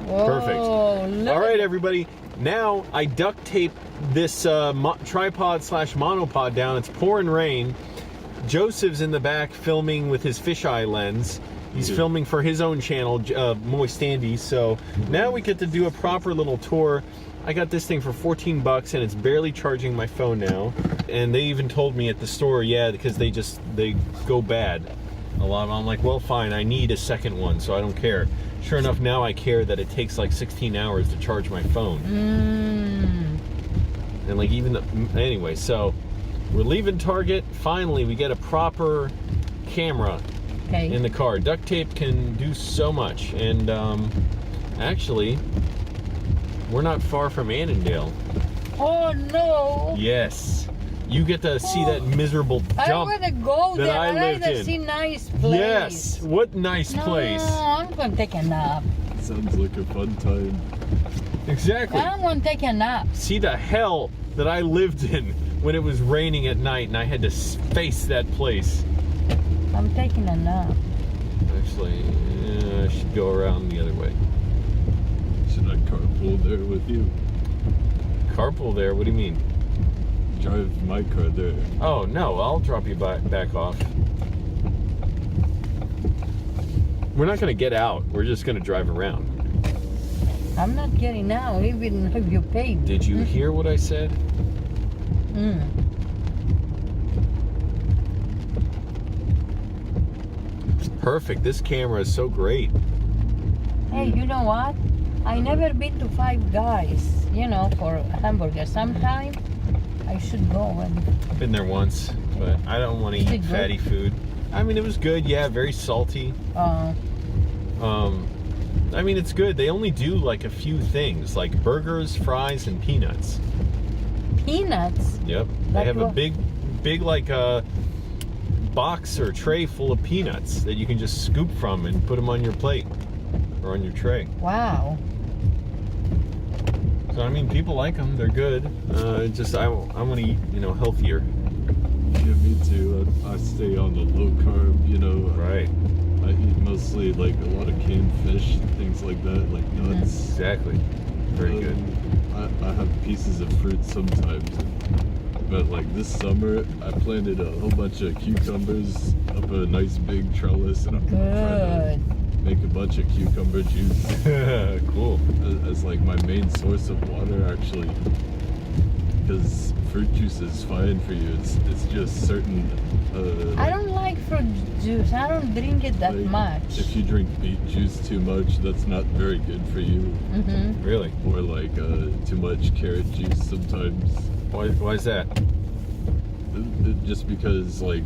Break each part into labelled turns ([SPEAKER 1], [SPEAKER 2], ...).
[SPEAKER 1] Whoa,
[SPEAKER 2] Perfect. All right, everybody. Now I duct tape this tripod / monopod down. It's pouring rain. Joseph's in the back filming with his fisheye lens. He's filming for his own channel, Moist Andy. So now we get to do a proper little tour. I got this thing for 14 bucks and it's barely charging my phone now. And they even told me at the store, yeah, because they go bad a lot. I'm like, well, fine, I need a second one, so I don't care. Sure enough, now I care that it takes like 16 hours to charge my phone. And like anyway, so we're leaving Target. Finally, we get a proper camera in the car. Duct tape can do so much. And actually, we're not far from Annandale.
[SPEAKER 1] Oh no!
[SPEAKER 2] Yes. You get to see that miserable dump
[SPEAKER 1] I want to go
[SPEAKER 2] that
[SPEAKER 1] there.
[SPEAKER 2] I lived
[SPEAKER 1] like to
[SPEAKER 2] in.
[SPEAKER 1] see nice place.
[SPEAKER 2] Yes. What nice place.
[SPEAKER 1] No, I'm going to take a nap.
[SPEAKER 3] Sounds like a fun time.
[SPEAKER 2] Exactly.
[SPEAKER 1] I'm going to take a nap.
[SPEAKER 2] See the hell that I lived in when it was raining at night and I had to face that place.
[SPEAKER 1] I'm taking a nap.
[SPEAKER 2] Actually, I should go around the other way.
[SPEAKER 3] Should I carpool there with you?
[SPEAKER 2] Carpool there? What do you mean?
[SPEAKER 3] Drive my car there.
[SPEAKER 2] Oh, no, I'll drop you back off. We're not going to get out. We're just going to drive around.
[SPEAKER 1] I'm not getting out, even if you pay me.
[SPEAKER 2] Did you hear what I said? Perfect. This camera is so great.
[SPEAKER 1] Hey, you know what? I never been to Five Guys, you know, for hamburgers. Sometime I should go. And
[SPEAKER 2] Been there once, but I don't want to eat fatty food. I mean, it was good. Yeah, very salty. I mean, it's good. They only do like a few things, like burgers, fries, and peanuts.
[SPEAKER 1] Peanuts?
[SPEAKER 2] Yep. They have a big like box or tray full of peanuts that you can just scoop from and put them on your plate or on your tray.
[SPEAKER 1] Wow.
[SPEAKER 2] So I mean, people like them. They're good. Just I want to eat, you know, healthier.
[SPEAKER 3] Yeah, me too. I stay on the low carb, you know.
[SPEAKER 2] Right.
[SPEAKER 3] I eat mostly like a lot of canned fish, things like that, like nuts.
[SPEAKER 2] Exactly. Very good.
[SPEAKER 3] I have pieces of fruit sometimes, but like this summer, I planted a whole bunch of cucumbers up a nice big trellis, and I'm trying to make a bunch of cucumber juice.
[SPEAKER 2] Cool.
[SPEAKER 3] As like my main source of water, actually, because fruit juice is fine for you. It's just certain.
[SPEAKER 1] I don't like fruit juice. I don't drink it that much.
[SPEAKER 3] If you drink beet juice too much, that's not very good for you.
[SPEAKER 2] Really?
[SPEAKER 3] Or like too much carrot juice sometimes.
[SPEAKER 2] Why is that?
[SPEAKER 3] Just because like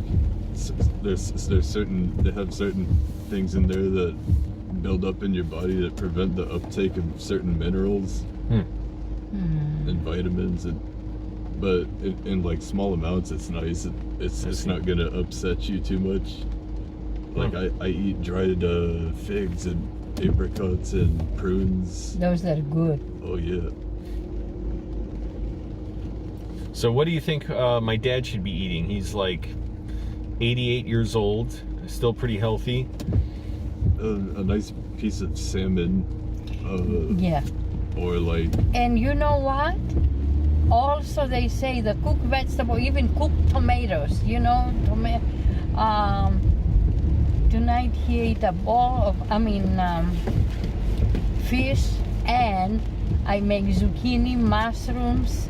[SPEAKER 3] there's certain, they have certain things in there that build up in your body that prevent the uptake of certain minerals and vitamins, but in like small amounts it's nice. It's not gonna upset you too much. Like I eat dried figs and apricots and prunes.
[SPEAKER 1] Those are good.
[SPEAKER 3] Oh yeah.
[SPEAKER 2] So what do you think my dad should be eating? He's like 88 years old, still pretty healthy.
[SPEAKER 3] A nice piece of salmon.
[SPEAKER 1] Yeah.
[SPEAKER 3] Or like.
[SPEAKER 1] And you know what? Also, they say the cooked vegetable, even cooked tomatoes. You know, tonight he ate a bowl of, fish, and I make zucchini, mushrooms,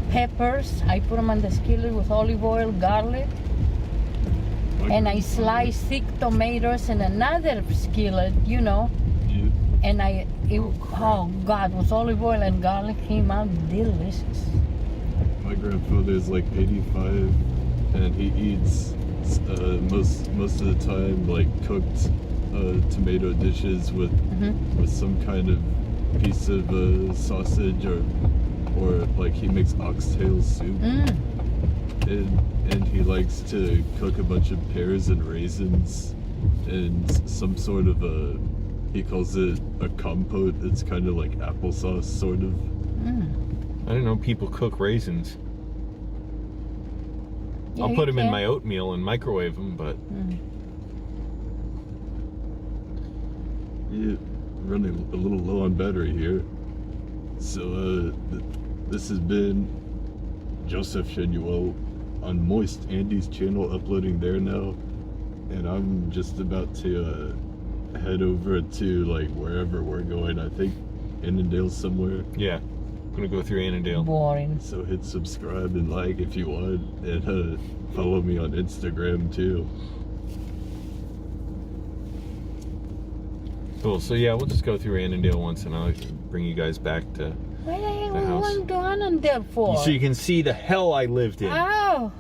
[SPEAKER 1] peppers. I put them on the skillet with olive oil, garlic, and I slice thick tomatoes in another skillet, you know.
[SPEAKER 3] Yeah.
[SPEAKER 1] And oh God, with olive oil and garlic came out delicious.
[SPEAKER 3] My grandfather is like 85, and he eats most of the time like cooked tomato dishes with some kind of piece of sausage or like he makes oxtail soup. And he likes to cook a bunch of pears and raisins and some sort of he calls it a compote. It's kind of like applesauce, sort of.
[SPEAKER 2] I didn't know people cook raisins.
[SPEAKER 1] Yeah,
[SPEAKER 2] I'll put them in my oatmeal and microwave them, but...
[SPEAKER 3] Yeah, running a little low on battery here. So this has been Joseph Shenuel on Moist Andy's channel, uploading there now. And I'm just about to head over to like wherever we're going. I think Annandale somewhere.
[SPEAKER 2] Yeah, I'm gonna go through Annandale.
[SPEAKER 1] Boring.
[SPEAKER 3] So hit subscribe and like if you want, and follow me on Instagram too.
[SPEAKER 2] Cool. So yeah, we'll just go through Annandale once, and I'll bring you guys back to
[SPEAKER 1] Why are
[SPEAKER 2] the
[SPEAKER 1] you
[SPEAKER 2] house.
[SPEAKER 1] going to Annandale for?
[SPEAKER 2] so you can see the hell I lived in.
[SPEAKER 1] Oh.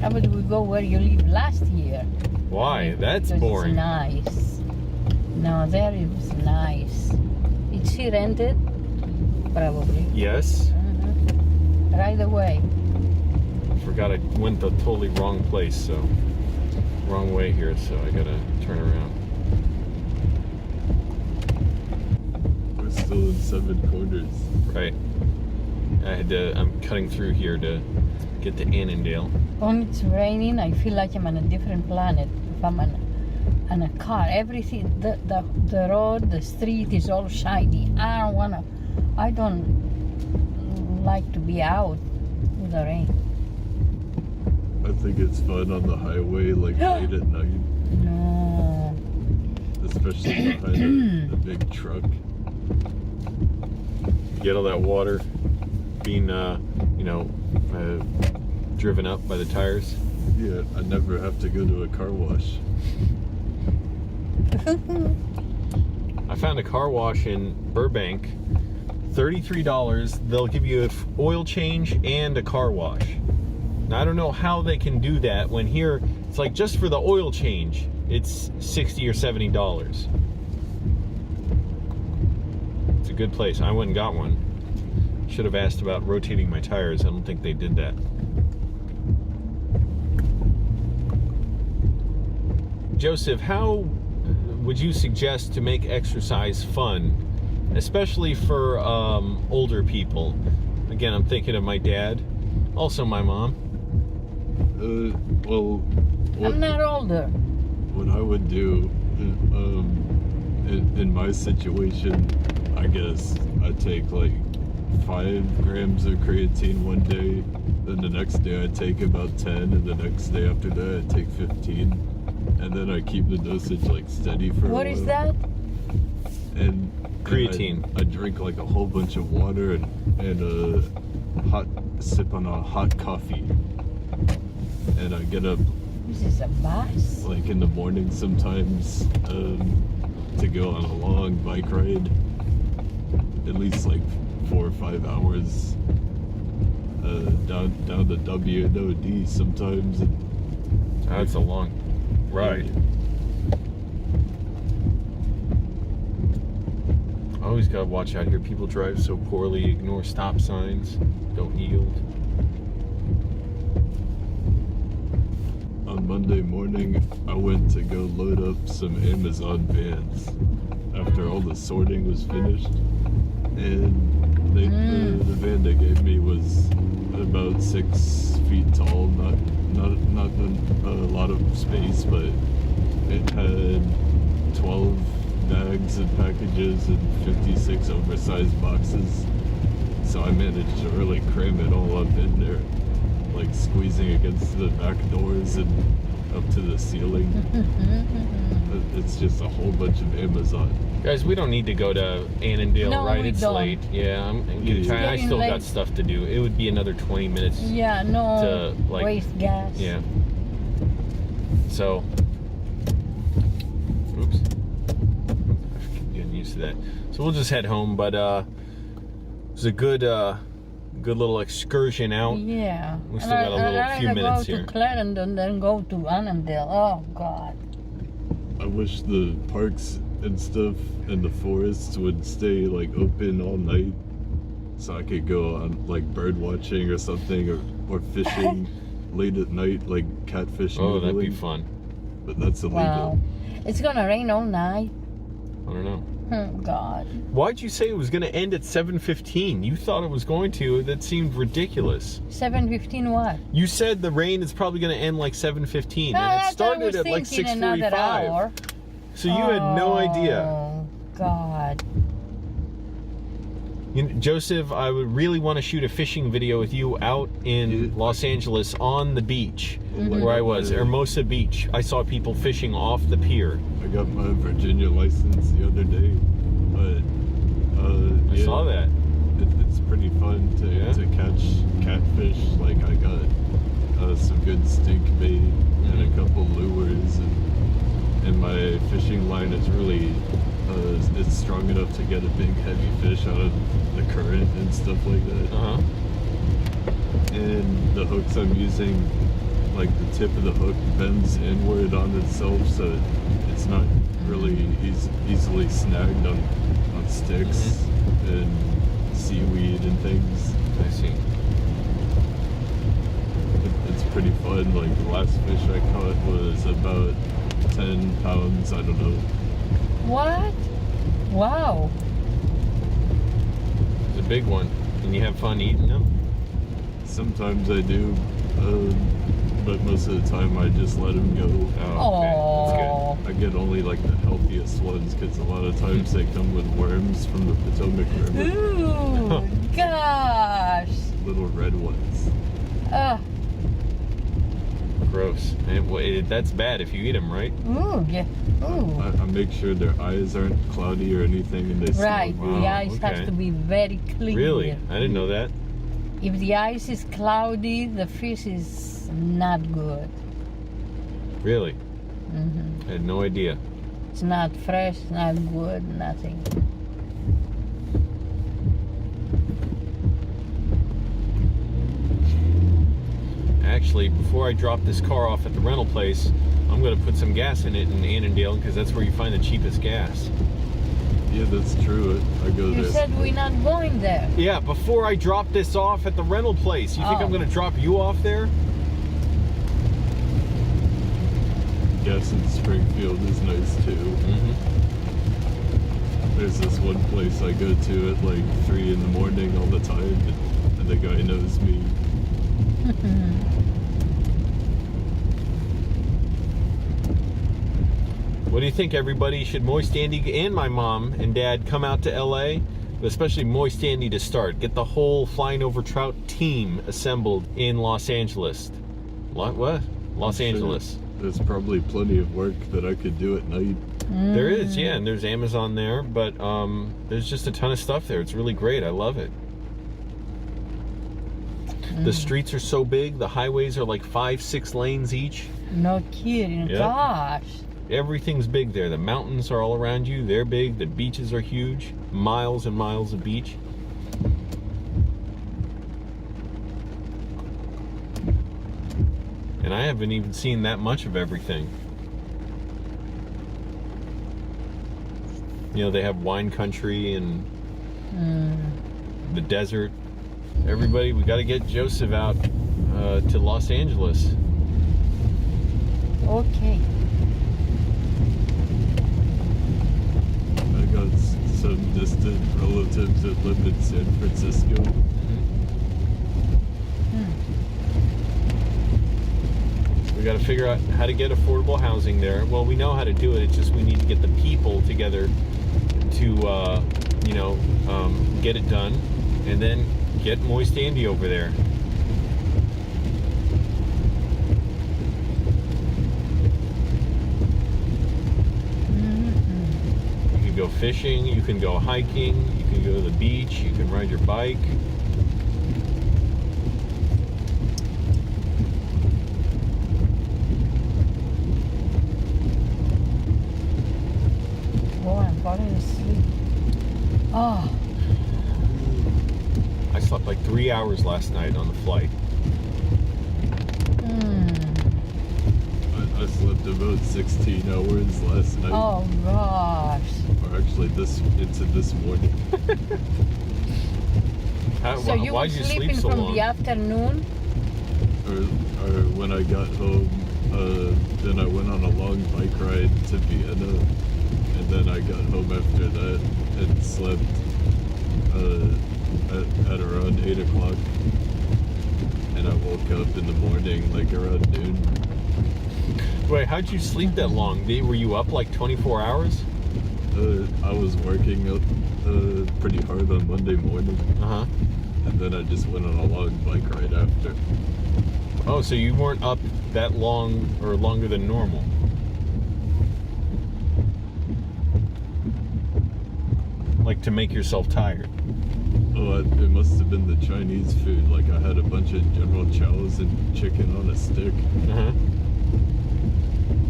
[SPEAKER 1] How about we go where you lived last year?
[SPEAKER 2] Why? That's
[SPEAKER 1] Because
[SPEAKER 2] boring.
[SPEAKER 1] It's nice. No, there it was nice. Is she rented? Probably.
[SPEAKER 2] Yes.
[SPEAKER 1] Right away.
[SPEAKER 2] Forgot I went the totally wrong place, so wrong way here, so I gotta turn around.
[SPEAKER 3] We're still in 7 Corners.
[SPEAKER 2] Right. I'm cutting through here to get to Annandale.
[SPEAKER 1] When it's raining, I feel like I'm on a different planet. If I'm on a car, everything, the road, the street is all shiny. I don't like to be out with the rain.
[SPEAKER 3] I think it's fun on the highway, like late at night,
[SPEAKER 1] No.
[SPEAKER 3] especially behind a big truck.
[SPEAKER 2] Get all that water being, driven up by the tires.
[SPEAKER 3] Yeah, I never have to go to a car wash.
[SPEAKER 2] I found a car wash in Burbank, $33. They'll give you an oil change and a car wash. Now, I don't know how they can do that when here it's like just for the oil change, it's $60 or $70. It's a good place. I went and got one. Should have asked about rotating my tires. I don't think they did that. Joseph, how would you suggest to make exercise fun, especially for older people? Again, I'm thinking of my dad, also my mom.
[SPEAKER 3] Well,
[SPEAKER 1] I'm not older.
[SPEAKER 3] what I would do in my situation, I guess I'd take like 5 grams of creatine one day, then the next day I'd take about 10, and the next day after that I'd take 15, and then I keep the dosage like steady for a while.
[SPEAKER 1] What is that?
[SPEAKER 3] And
[SPEAKER 2] Creatine.
[SPEAKER 3] I drink like a whole bunch of water and a hot sip on a hot coffee, and I get up
[SPEAKER 1] This is a bus.
[SPEAKER 3] like in the morning sometimes to go on a long bike ride, at least like 4 or 5 hours down to WNOD sometimes.
[SPEAKER 2] That's a long ride. Always gotta watch out here. People drive so poorly, ignore stop signs, don't yield.
[SPEAKER 3] On Monday morning, I went to go load up some Amazon vans after all the sorting was finished, and the van they gave me was about 6 feet tall, not a lot of space, but it had 12 bags and packages and 56 oversized boxes. So I managed to really cram it all up in there, like squeezing against the back doors and up to the ceiling. It's just a whole bunch of Amazon.
[SPEAKER 2] Guys, we don't need to go to Annandale,
[SPEAKER 1] No,
[SPEAKER 2] right?
[SPEAKER 1] we
[SPEAKER 2] It's
[SPEAKER 1] don't.
[SPEAKER 2] late. Yeah, I'm getting
[SPEAKER 3] It's
[SPEAKER 2] tired. I
[SPEAKER 1] getting
[SPEAKER 2] still got
[SPEAKER 1] late.
[SPEAKER 2] stuff to do. It would be another 20 minutes.
[SPEAKER 1] Yeah, no
[SPEAKER 2] To, like,
[SPEAKER 1] waste gas.
[SPEAKER 2] Yeah. So, oops. I'm getting used to that. So we'll just head home, but it was a good little excursion out.
[SPEAKER 1] Yeah.
[SPEAKER 2] We still got a little few minutes here.
[SPEAKER 1] Go to Clarendon, then go to Annandale. Oh God.
[SPEAKER 3] I wish the parks and stuff and the forests would stay like open all night, so I could go on like bird watching or something, or fishing late at night, like catfish.
[SPEAKER 2] Oh, that'd be
[SPEAKER 3] noodling.
[SPEAKER 2] fun.
[SPEAKER 3] But that's illegal.
[SPEAKER 1] Wow. It's gonna rain all night.
[SPEAKER 2] I don't know.
[SPEAKER 1] Oh, God.
[SPEAKER 2] Why'd you say it was going to end at 7:15? You thought it was going to. That seemed ridiculous.
[SPEAKER 1] 7:15 what?
[SPEAKER 2] You said the rain is probably going to end like 7:15, and it started at like 6:45. So you had no idea.
[SPEAKER 1] Oh, God.
[SPEAKER 2] Joseph, I would really want to shoot a fishing video with you out in Los Angeles on the beach where I was, Hermosa Beach. I saw people fishing off the pier.
[SPEAKER 3] I got my Virginia license the other day, but
[SPEAKER 2] I saw that.
[SPEAKER 3] It's pretty fun to catch catfish. Like I got some good stink bait and a couple lures, and my fishing line is really it's strong enough to get a big heavy fish out of the current and stuff like that. And the hooks I'm using, like the tip of the hook bends inward on itself, so it's not really easily snagged on sticks and seaweed and things.
[SPEAKER 2] I see.
[SPEAKER 3] It's pretty fun. Like the last fish I caught was about 10 pounds, I don't know.
[SPEAKER 1] What? Wow.
[SPEAKER 2] It's a big one. And you have fun eating them?
[SPEAKER 3] Sometimes I do, but most of the time I just let them go.
[SPEAKER 2] Oh, okay. That's good.
[SPEAKER 3] I get only like the healthiest ones because a lot of times they come with worms from the Potomac River.
[SPEAKER 1] Ooh, gosh.
[SPEAKER 3] Little red ones.
[SPEAKER 2] Gross. And that's bad if you eat them, right?
[SPEAKER 1] Ooh, yeah. Ooh.
[SPEAKER 3] I make sure their eyes aren't cloudy or anything, and they
[SPEAKER 1] Right,
[SPEAKER 3] smell
[SPEAKER 1] the
[SPEAKER 3] good.
[SPEAKER 1] eyes has to be very clear.
[SPEAKER 2] Really? I didn't know that.
[SPEAKER 1] If the ice is cloudy, the fish is not good.
[SPEAKER 2] Really? I had no idea.
[SPEAKER 1] It's not fresh, not good, nothing.
[SPEAKER 2] Actually, before I drop this car off at the rental place, I'm going to put some gas in it in Annandale because that's where you find the cheapest gas.
[SPEAKER 3] Yeah, that's true. I go there.
[SPEAKER 1] You said we're not going there.
[SPEAKER 2] Yeah, before I drop this off at the rental place. You think I'm going to drop you off there?
[SPEAKER 3] Gas in Springfield is nice too. There's this one place I go to at like 3 in the morning all the time, and the guy knows me.
[SPEAKER 2] What do you think, everybody? Should Moist Andy and my mom and dad come out to LA? But especially Moist Andy to start. Get the whole Flying Over Trout team assembled in Los Angeles. What? Los Angeles.
[SPEAKER 3] There's probably plenty of work that I could do at night.
[SPEAKER 2] There is, yeah, and there's Amazon there, but there's just a ton of stuff there. It's really great. I love it. The streets are so big. The highways are like 5-6 lanes each.
[SPEAKER 1] No kidding.
[SPEAKER 2] Yep.
[SPEAKER 1] Gosh.
[SPEAKER 2] Everything's big there. The mountains are all around you. They're big. The beaches are huge. Miles and miles of beach. And I haven't even seen that much of everything. You know, they have wine country and the desert. Everybody, we got to get Joseph out to Los Angeles.
[SPEAKER 1] Okay.
[SPEAKER 3] I got some distant relatives that live in San Francisco.
[SPEAKER 2] We got to figure out how to get affordable housing there. Well, we know how to do it. It's just we need to get the people together to, get it done, and then get Moist Andy over there. You can go fishing. You can go hiking. You can go to the beach. You can ride your bike.
[SPEAKER 1] I'm falling asleep. Oh.
[SPEAKER 2] I slept like 3 hours last night on the flight.
[SPEAKER 3] I slept about 16 hours last night.
[SPEAKER 1] Oh gosh.
[SPEAKER 3] Or actually into this morning.
[SPEAKER 1] So you were
[SPEAKER 2] why'd you sleep
[SPEAKER 1] sleeping
[SPEAKER 2] so
[SPEAKER 1] from
[SPEAKER 2] long?
[SPEAKER 1] the afternoon?
[SPEAKER 3] Or when I got home, then I went on a long bike ride to Vienna, And then I got home after that and slept at around 8 o'clock. And I woke up in the morning like around noon.
[SPEAKER 2] Wait, how'd you sleep that long? Were you up like 24 hours?
[SPEAKER 3] I was working pretty hard on Monday morning.
[SPEAKER 2] Uh-huh.
[SPEAKER 3] And then I just went on a long bike ride after.
[SPEAKER 2] Oh, so you weren't up that long or longer than normal? Like to make yourself tired?
[SPEAKER 3] Oh, it must have been the Chinese food. Like I had a bunch of General Chow's and chicken on a stick.
[SPEAKER 2] Uh-huh.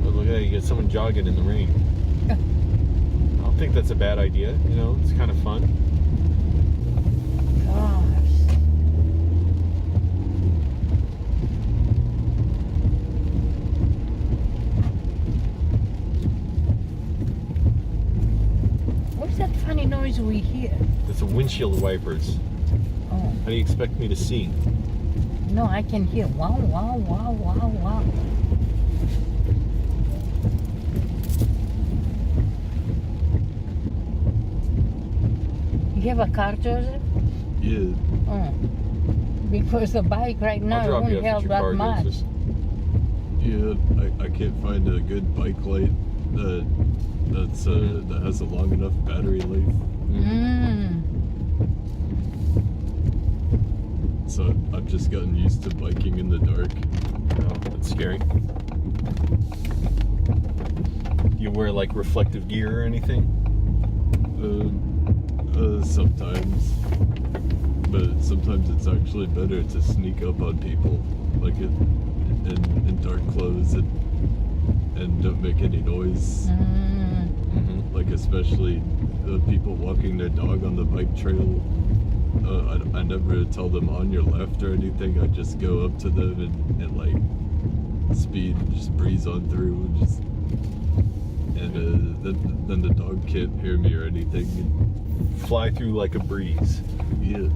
[SPEAKER 2] Well, look at that, you get someone jogging in the rain. I don't think that's a bad idea, you know, it's kind of fun.
[SPEAKER 1] Gosh. What's that funny noise we hear?
[SPEAKER 2] It's the windshield wipers.
[SPEAKER 1] Oh,
[SPEAKER 2] How do you expect me to see?
[SPEAKER 1] no, I can hear wow, wow, wow, wow, wow. You have a car, Joseph?
[SPEAKER 3] Yeah.
[SPEAKER 1] Oh. Because the bike right now
[SPEAKER 2] I'll drop
[SPEAKER 1] won't
[SPEAKER 2] you off at
[SPEAKER 1] help
[SPEAKER 2] your
[SPEAKER 1] that
[SPEAKER 2] car,
[SPEAKER 1] much.
[SPEAKER 2] Joseph.
[SPEAKER 3] Yeah, I can't find a good bike light that has a long enough battery life.
[SPEAKER 1] Mm.
[SPEAKER 3] So I've just gotten used to biking in the dark.
[SPEAKER 2] Oh, that's scary. You wear like reflective gear or anything?
[SPEAKER 3] Sometimes, but sometimes it's actually better to sneak up on people, like in dark clothes and don't make any noise.
[SPEAKER 2] Mm-hmm.
[SPEAKER 3] Like especially people walking their dog on the bike trail. I never tell them on your left or anything. I just go up to them and like speed, just breeze on through, and then the dog can't hear me or anything.
[SPEAKER 2] Fly through like a breeze.
[SPEAKER 3] Yeah.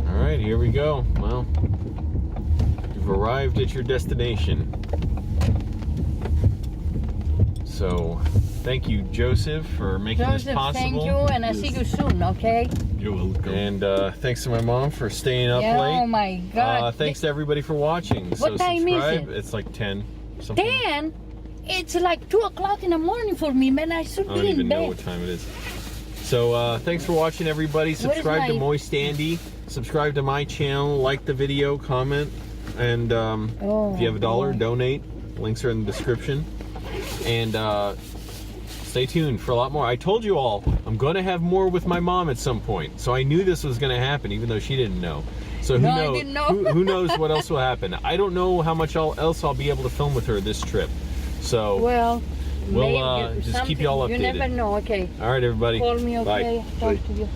[SPEAKER 2] All right, here we go. Well, you've arrived at your destination. So, thank you, Joseph, for making this
[SPEAKER 1] Joseph,
[SPEAKER 2] possible.
[SPEAKER 1] thank you, and I'll see you soon, okay?
[SPEAKER 3] You're welcome.
[SPEAKER 2] And thanks to my mom for staying up
[SPEAKER 1] Yeah,
[SPEAKER 2] late.
[SPEAKER 1] oh my God.
[SPEAKER 2] Thanks to everybody for watching.
[SPEAKER 1] What time is
[SPEAKER 2] subscribe.
[SPEAKER 1] it?
[SPEAKER 2] It's like 10. Something.
[SPEAKER 1] 10? It's like 2 o'clock in the morning for me, man. I should
[SPEAKER 2] I
[SPEAKER 1] be
[SPEAKER 2] don't even
[SPEAKER 1] in
[SPEAKER 2] know
[SPEAKER 1] bed.
[SPEAKER 2] what time it is. So thanks for watching, everybody. Subscribe to
[SPEAKER 1] my-
[SPEAKER 2] Moist Andy. Subscribe to my channel. Like the video. Comment. And if you have $1,
[SPEAKER 1] boy.
[SPEAKER 2] donate. Links are in the description. And stay tuned for a lot more. I told you all, I'm going to have more with my mom at some point. So I knew this was going to happen, even though she didn't know. So who
[SPEAKER 1] No, I
[SPEAKER 2] knows?
[SPEAKER 1] didn't know.
[SPEAKER 2] Who knows what else will happen? I don't know how much else I'll be able to film with her this trip. So
[SPEAKER 1] Well,
[SPEAKER 2] we'll
[SPEAKER 1] maybe
[SPEAKER 2] just keep
[SPEAKER 1] something-
[SPEAKER 2] you all updated.
[SPEAKER 1] You never know, okay?
[SPEAKER 2] All right, everybody.
[SPEAKER 1] Call me, okay?
[SPEAKER 2] Bye.
[SPEAKER 1] Talk to you.